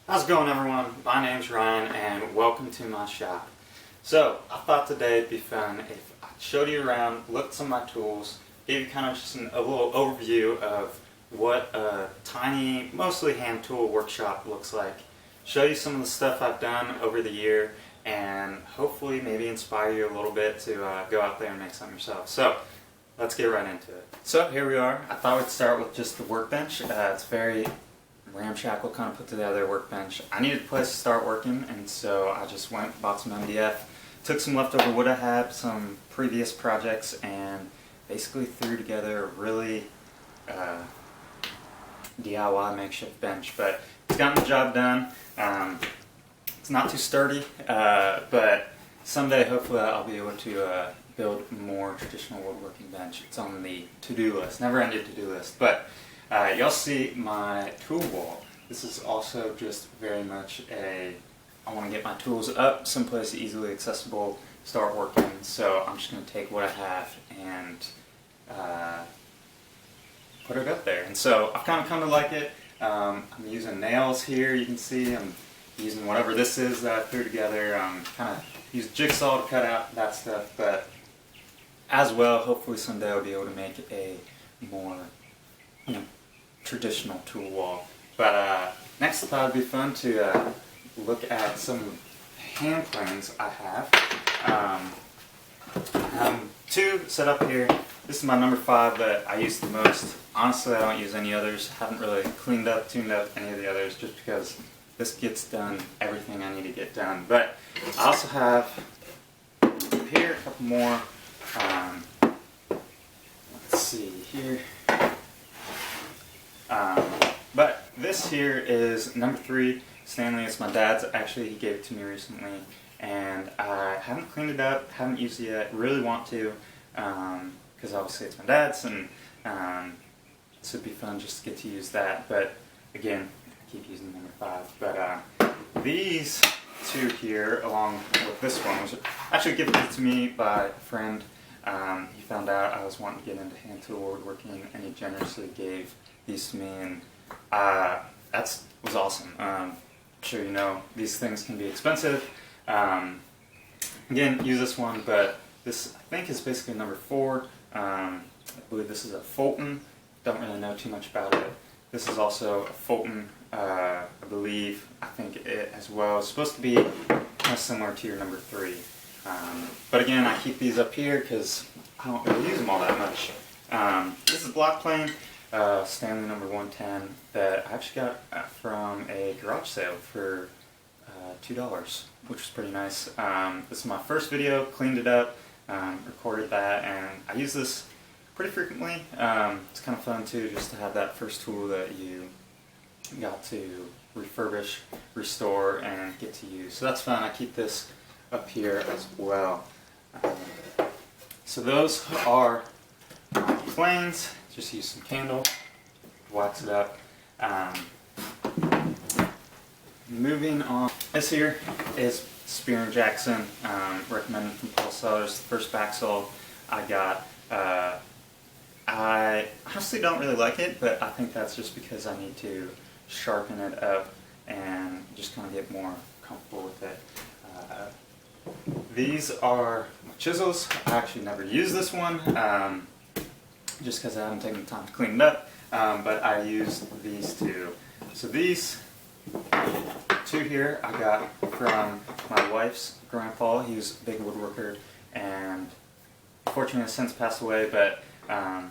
How's it going, everyone? My name's Ryan and welcome to my shop. So I thought today it'd be fun if I showed you around, looked at some of my tools, gave you kind of just a little overview of what a tiny, mostly hand tool workshop looks like. Show you some of the stuff I've done over the year and hopefully maybe inspire you a little bit to go out there and make something yourself. So let's get right into it. So here we are. I thought we'd start with just the workbench. It's very ramshackle, kind of put together workbench. I needed a place to start working, and so I just went and bought some MDF, took some leftover wood I had, some previous projects, and basically threw together a really DIY makeshift bench. But it's gotten the job done. It's not too sturdy, but someday hopefully I'll be able to build a more traditional woodworking bench. It's on the to-do list, never-ending to-do list. But you'll see my tool wall. This is also just very much I want to get my tools up someplace easily accessible, start working, so I'm just going to take what I have and put it up there. And so I've kind of come to like it. I'm using nails here, you can see. I'm using whatever this is that I threw together. Kind of use jigsaw to cut out that stuff, but as well, hopefully someday I'll be able to make a more traditional tool wall. But next I thought it'd be fun to look at some hand planes I have. Two set up here. This is my number 5 that I use the most. Honestly, I don't use any others. Haven't really cleaned up, tuned up any of the others just because this gets done everything I need to get done. But I also have here a couple more. Let's see here. But this here is number 3, Stanley. It's my dad's. Actually, he gave it to me recently, and I haven't cleaned it up, haven't used it yet. Really want to, because obviously it's my dad's, and this would be fun just to get to use that. But again, I keep using number 5. But these two here, along with this one, was actually given to me by a friend. He found out I was wanting to get into hand tool woodworking, and he generously gave these to me, and that was awesome. I'm sure you know these things can be expensive. Again, use this one, but this I think is basically number 4. I believe this is a Fulton. Don't really know too much about it. This is also a Fulton, I believe. I think it as well. It's supposed to be kind of similar to your number 3. But again, I keep these up here because I don't really use them all that much. This is a block plane. Stanley number 110 that I actually got from a garage sale for $2, which was pretty nice. This is my first video, cleaned it up, recorded that, and I use this pretty frequently. It's kind of fun too, just to have that first tool that you got to refurbish, restore, and get to use. So that's fun. I keep this up here as well. So those are my planes. Just use some candle, wax it up. Moving on, this here is Spear & Jackson, recommended from Paul Sellers, the first back saw I got. I honestly don't really like it, but I think that's just because I need to sharpen it up and just kind of get more comfortable with it. These are my chisels. I actually never used this one. Just because I haven't taken the time to clean it up, but I use these two. So these two here I got from my wife's grandpa. He was a big woodworker, and unfortunately has since passed away, but I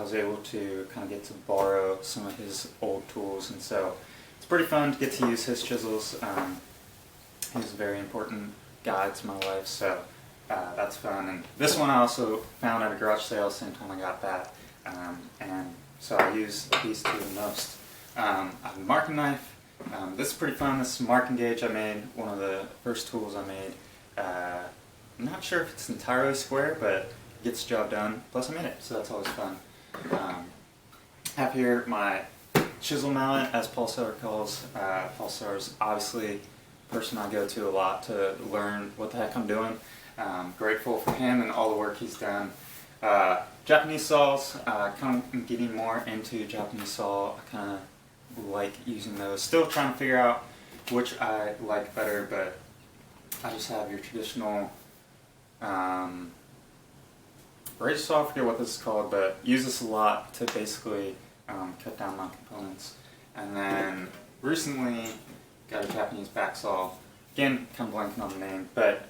was able to kind of get to borrow some of his old tools, and so it's pretty fun to get to use his chisels. He's a very important guy to my life, so that's fun. And this one I also found at a garage sale the same time I got that, and so I use these two the most. I have a marking knife. This is pretty fun. This is a marking gauge I made, one of the first tools I made. I'm not sure if it's entirely square, but it gets the job done. Plus I made it, so that's always fun. I have here my chisel mallet, as Paul Seller calls. Paul Seller's obviously a person I go to a lot to learn what the heck I'm doing. Grateful for him and all the work he's done. Japanese saws, kind of getting more into Japanese saw. I kind of like using those. Still trying to figure out which I like better, but I just have your traditional razor saw. I forget what this is called, but use this a lot to basically cut down on components. And then recently got a Japanese back saw. Again, kind of blanking on the name, but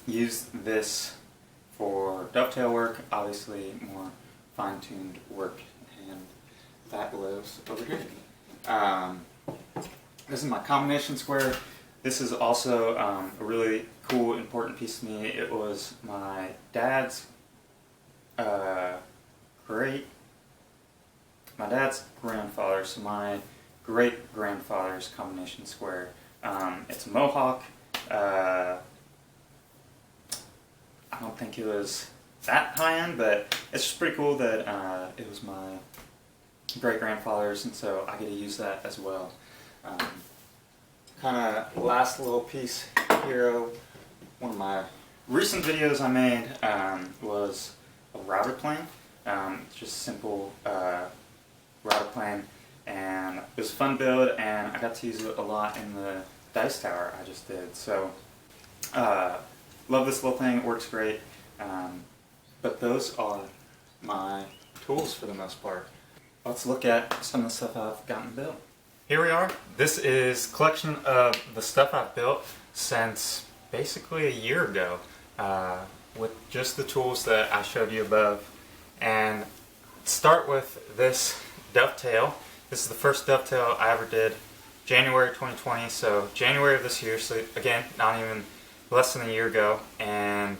use this for dovetail work, obviously more fine-tuned work, and that lives over here. This is my combination square. This is also a really cool, important piece to me. It was my dad's grandfather, so my great-grandfather's combination square. It's a Mohawk. I don't think it was that high-end, but it's just pretty cool that it was my great-grandfather's, and so I get to use that as well. Kind of last little piece here, one of my recent videos I made was a router plane. Just simple router plane, and it was a fun build, and I got to use it a lot in the dice tower I just did. So love this little thing, it works great. But those are my tools for the most part. Let's look at some of the stuff I've gotten built. Here we are. This is a collection of the stuff I've built since basically a year ago, with just the tools that I showed you above. And start with this dovetail. This is the first dovetail I ever did, January 2020, so January of this year, so again, not even less than a year ago, and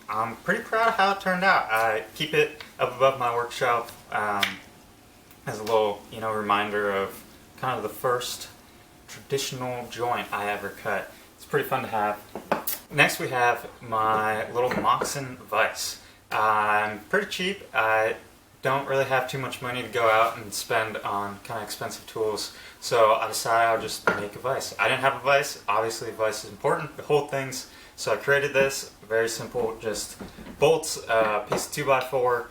I'm pretty proud of how it turned out. I keep it up above my workshop as a little, reminder of kind of the first traditional joint I ever cut. It's pretty fun to have. Next we have my little moccasin vise. I'm pretty cheap. I don't really have too much money to go out and spend on kind of expensive tools, so I decided I'll just make a vise. I didn't have a vise. Obviously a vise is important, the whole thing's, so I created this. Very simple, just bolts, a piece of 2x4,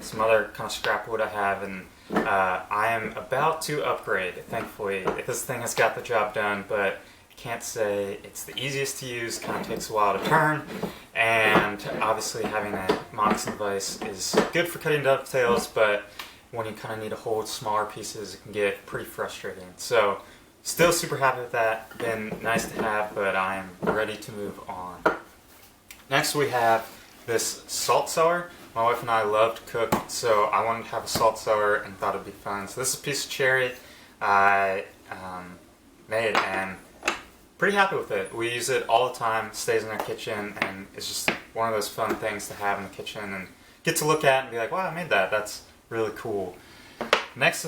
some other kind of scrap wood I have, and I am about to upgrade, thankfully. This thing has got the job done, but I can't say it's the easiest to use, kind of takes a while to turn, and obviously having a moccasin vise is good for cutting dovetails, but when you kind of need to hold smaller pieces, it can get pretty frustrating. So, still super happy with that. Been nice to have, but I'm ready to move on. Next we have this salt cellar. My wife and I love to cook, so I wanted to have a salt cellar and thought it'd be fun. So this is a piece of cherry I made, and pretty happy with it. We use it all the time, stays in our kitchen, and it's just one of those fun things to have in the kitchen and get to look at and be like, wow, I made that. That's really cool. Next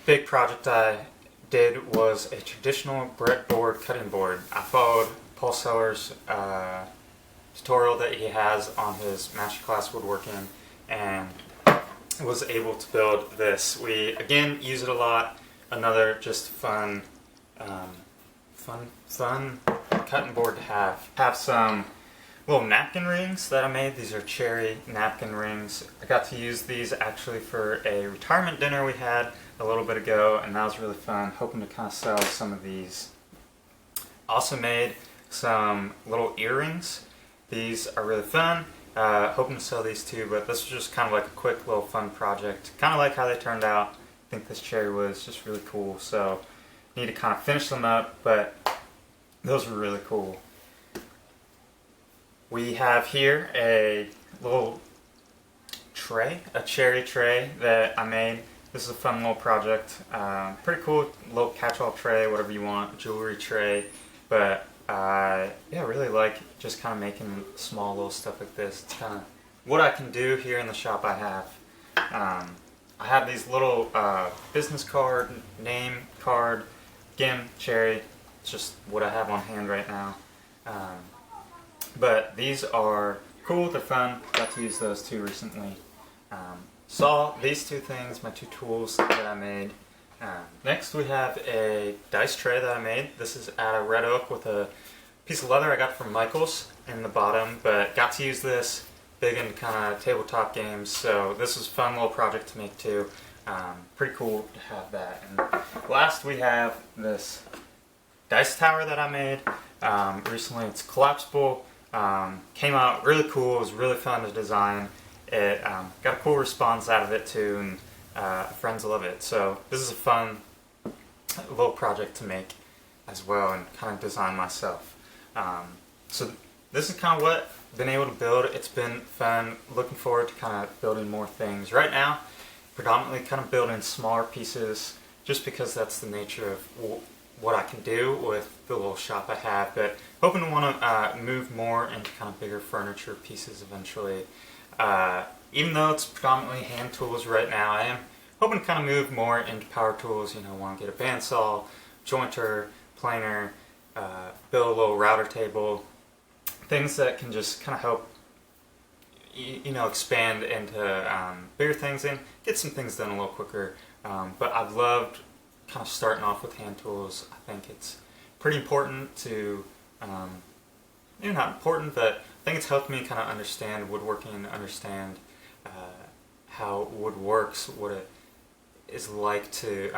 big project I did was a traditional breadboard cutting board. I followed Paul Seller's tutorial that he has on his masterclass woodworking and was able to build this. We again use it a lot. Another just fun cutting board to have. Have some little napkin rings that I made. These are cherry napkin rings. I got to use these actually for a retirement dinner we had a little bit ago, and that was really fun. Hoping to kind of sell some of these. Also made some little earrings. These are really fun. Hoping to sell these too, but this was just kind of like a quick little fun project. Kind of like how they turned out. I think this cherry was just really cool, so need to kind of finish them up, but those were really cool. We have here a little tray, a cherry tray that I made. This is a fun little project. Pretty cool little catch-all tray, whatever you want, jewelry tray, but yeah, I really like just kind of making small little stuff like this. It's kind of what I can do here in the shop I have. I have these little business card, name card, again, cherry. It's just what I have on hand right now. But these are cool, they're fun. Got to use those too recently. Saw these two things, my two tools that I made. Next we have a dice tray that I made. This is out of red oak with a piece of leather I got from Michael's in the bottom, but got to use this big in kind of tabletop games, so this was a fun little project to make too. Pretty cool to have that. And last we have this dice tower that I made recently. It's collapsible. Came out really cool. It was really fun to design. It got a cool response out of it too, and friends love it. So this is a fun little project to make as well, and kind of design myself. So this is kind of what I've been able to build. It's been fun. Looking forward to kind of building more things. Right now, predominantly kind of building smaller pieces, just because that's the nature of what I can do with the little shop I have, but hoping to want to move more into kind of bigger furniture pieces eventually. Even though it's predominantly hand tools right now, I am hoping to kind of move more into power tools. You know, want to get a bandsaw, jointer, planer, build a little router table, things that can just kind of help you know, expand into bigger things and get some things done a little quicker. But I've loved kind of starting off with hand tools. I think it's pretty important to, maybe not important, but I think it's helped me kind of understand woodworking, understand how wood works, what it is like to,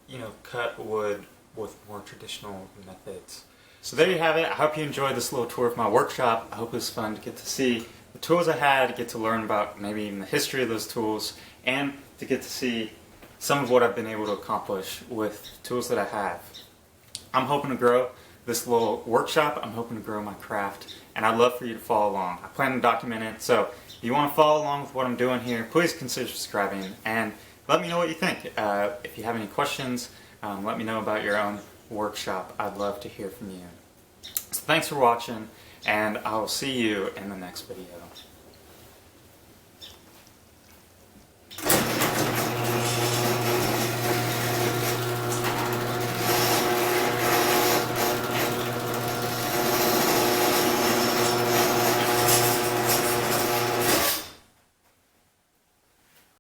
you know, cut wood with more traditional methods. So there you have it. I hope you enjoyed this little tour of my workshop. I hope it was fun to get to see the tools I had, get to learn about maybe even the history of those tools, and to get to see some of what I've been able to accomplish with tools that I have. I'm hoping to grow this little workshop. I'm hoping to grow my craft, and I'd love for you to follow along. I plan to document it, so if you want to follow along with what I'm doing here, please consider subscribing and let me know what you think. If you have any questions, let me know about your own workshop. I'd love to hear from you. So thanks for watching, and I will see you in the next video.